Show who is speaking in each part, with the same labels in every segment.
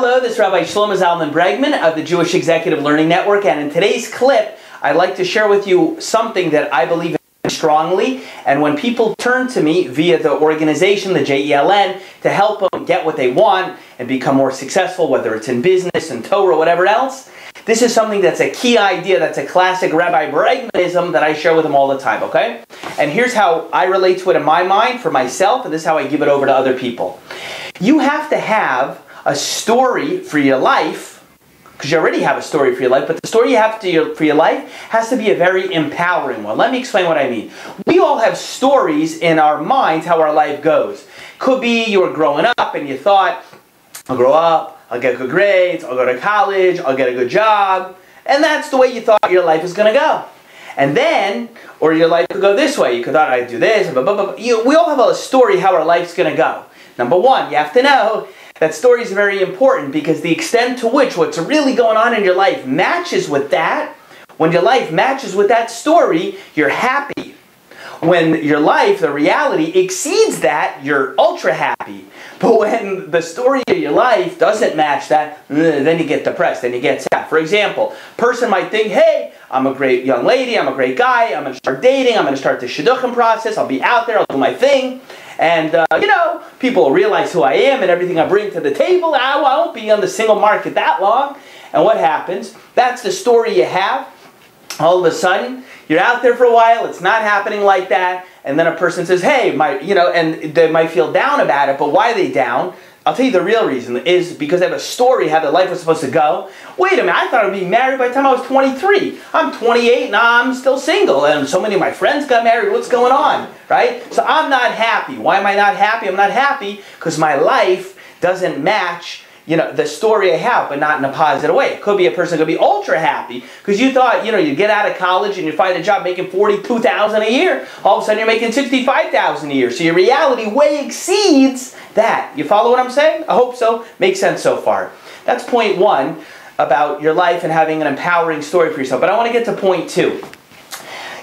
Speaker 1: Hello, this is Rabbi Shlomo Zalman Bregman of the Jewish Executive Learning Network, and in today's clip, I'd like to share with you something that I believe in strongly, and when people turn to me via the organization, the JELN, to help them get what they want and become more successful, whether it's in business, in Torah, or whatever else, this is something that's a key idea, that's a classic Rabbi Bregmanism that I share with them all the time, okay? And here's how I relate to it in my mind, for myself, and this is how I give it over to other people. You have to have a story for your life, because you already have a story for your life, but the story you have for your life has to be a very empowering one. Let me explain what I mean. We all have stories in our minds how our life goes. Could be you were growing up and you thought, I'll grow up, I'll get good grades, I'll go to college, I'll get a good job, and that's the way you thought your life is going to go. And then, or your life could go this way. You could thought I'd do this, blah, blah, blah. We all have a story how our life's going to go. Number one, you have to know that story is very important, because the extent to which what's really going on in your life matches with that, when your life matches with that story, you're happy. When your life, the reality, exceeds that, you're ultra happy. But when the story of your life doesn't match that, then you get depressed, then you get sad. For example, a person might think, hey, I'm a great young lady, I'm a great guy, I'm going to start dating, I'm going to start the shidduchim process, I'll be out there, I'll do my thing. And, people will realize who I am and everything I bring to the table. I won't be on the single market that long. And what happens? That's the story you have. All of a sudden, you're out there for a while, it's not happening like that, and then a person says, hey, and they might feel down about it, but why are they down? I'll tell you the real reason is because they have a story how their life was supposed to go. Wait a minute, I thought I'd be married by the time I was 23. I'm 28, now I'm still single, and so many of my friends got married. What's going on, right? So I'm not happy. Why am I not happy? I'm not happy because my life doesn't match the story I have, but not in a positive way. It could be a person could be ultra happy because you thought, you get out of college and you find a job making $42,000 a year. All of a sudden you're making $65,000 a year. So your reality way exceeds that. You follow what I'm saying? I hope so. Makes sense so far. That's point one about your life and having an empowering story for yourself. But I want to get to point two.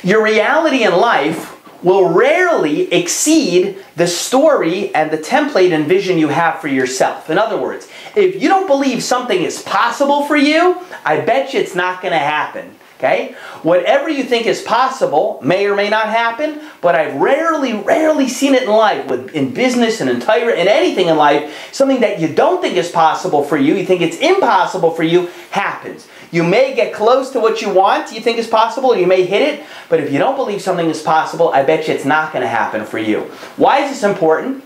Speaker 1: Your reality in life will rarely exceed the story and the template and vision you have for yourself. In other words, if you don't believe something is possible for you, I bet you it's not going to happen. Okay? Whatever you think is possible may or may not happen, but I've rarely seen it in life, in business and in Torah, in anything in life, something that you don't think is possible for you, you think it's impossible for you, happens. You may get close to what you want, you think is possible, or you may hit it, but if you don't believe something is possible, I bet you it's not going to happen for you. Why is this important?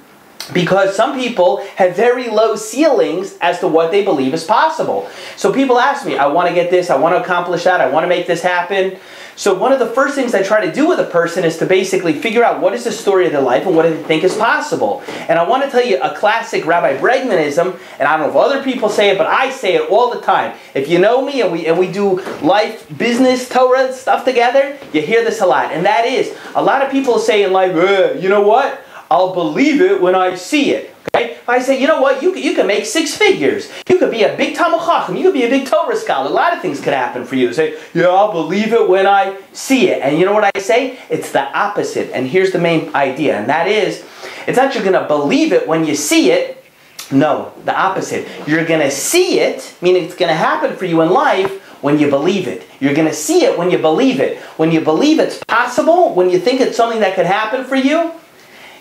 Speaker 1: Because some people have very low ceilings as to what they believe is possible. So people ask me, I want to get this, I want to accomplish that, I want to make this happen. So one of the first things I try to do with a person is to basically figure out what is the story of their life and what do they think is possible. And I want to tell you a classic Rabbi Bregmanism, and I don't know if other people say it, but I say it all the time. If you know me and we do life, business, Torah stuff together, you hear this a lot. And that is, a lot of people say in life, you know what? I'll believe it when I see it. Okay? If I say, you know what, you can make 6 figures. You could be a big Talmud Chacham. You could be a big Torah scholar. A lot of things could happen for you. Say, yeah, I'll believe it when I see it. And you know what I say? It's the opposite. And here's the main idea. And that is, it's not you're going to believe it when you see it. No, the opposite. You're going to see it, meaning it's going to happen for you in life, when you believe it. You're going to see it when you believe it. When you believe it's possible, when you think it's something that could happen for you,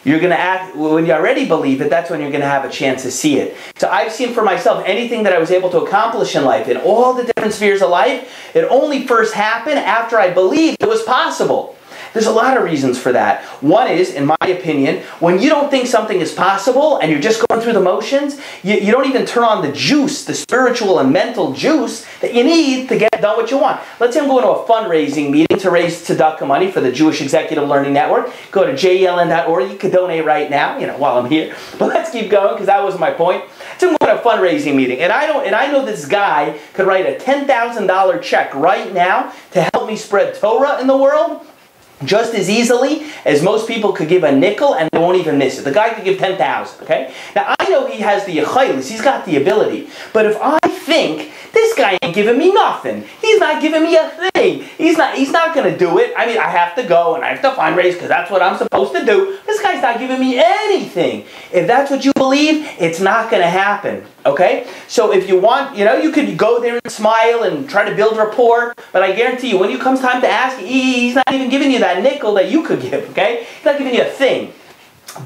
Speaker 1: you're going to act, when you already believe it, that's when you're going to have a chance to see it. So I've seen for myself, anything that I was able to accomplish in life, in all the different spheres of life, it only first happened after I believed it was possible. There's a lot of reasons for that. One is, in my opinion, when you don't think something is possible and you're just going through the motions, you don't even turn on the juice, the spiritual and mental juice that you need to get done what you want. Let's say I'm going to a fundraising meeting to raise tzedakah money for the Jewish Executive Learning Network. Go to jeln.org. You can donate right now, while I'm here. But let's keep going, because that was my point. So I'm going to a fundraising meeting, and I know this guy could write a $10,000 check right now to help me spread Torah in the world, just as easily as most people could give a nickel and they won't even miss it. The guy could give 10,000, okay? Now, I know he has the yichaylis, he's got the ability. But if I think this guy ain't giving me nothing. He's not giving me a thing. He's not going to do it. I mean, I have to go and I have to fundraise because that's what I'm supposed to do. This guy's not giving me anything. If that's what you believe, it's not going to happen. Okay? So if you want, you could go there and smile and try to build rapport, but I guarantee you, when it comes time to ask, he's not even giving you that nickel that you could give, okay? He's not giving you a thing.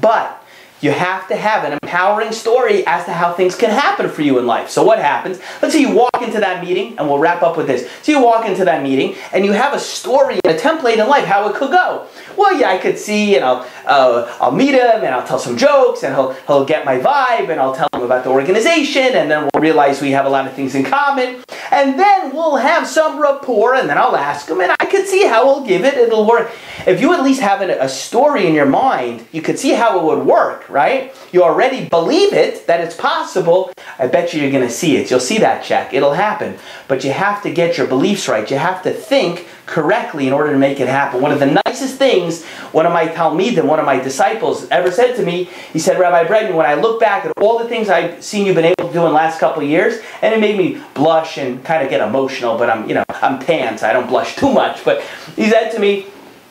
Speaker 1: But you have to have an empowering story as to how things can happen for you in life. So what happens? Let's say you walk into that meeting, and we'll wrap up with this. So you walk into that meeting, and you have a story, a template in life, how it could go. Well, yeah, I could see, I'll meet him, and I'll tell some jokes, and he'll get my vibe, and I'll tell him about the organization, and then we'll realize we have a lot of things in common, and then we'll have some rapport, and then I'll ask him, and I could see how he'll give it, it'll work. If you at least have a story in your mind, you could see how it would work, right? You already believe it, that it's possible. I bet you're going to see it. You'll see that check. It'll happen. But you have to get your beliefs right. You have to think correctly in order to make it happen. One of the nicest things one of my Talmidim, one of my disciples, ever said to me, he said, Rabbi Bregman, when I look back at all the things I've seen you've been able to do in the last couple of years, and it made me blush and kind of get emotional, but I'm tan, so I don't blush too much. But he said to me,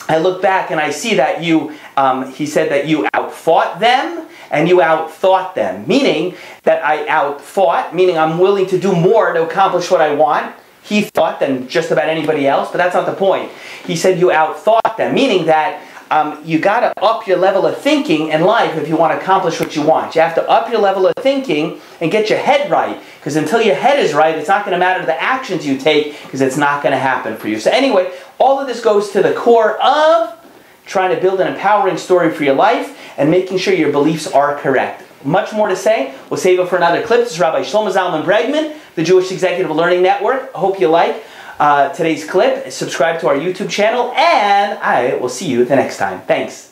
Speaker 1: I look back and I see that he said that you outfought them and you outthought them. Meaning that I outfought, meaning I'm willing to do more to accomplish what I want. He thought than just about anybody else, but that's not the point. He said you outthought them, meaning that you got to up your level of thinking in life if you want to accomplish what you want. You have to up your level of thinking and get your head right. Because until your head is right, it's not going to matter the actions you take, because it's not going to happen for you. So anyway, all of this goes to the core of trying to build an empowering story for your life and making sure your beliefs are correct. Much more to say. We'll save it for another clip. This is Rabbi Shlomo Zalman Bregman, the Jewish Executive Learning Network. I hope you like today's clip. Subscribe to our YouTube channel, and I will see you the next time. Thanks.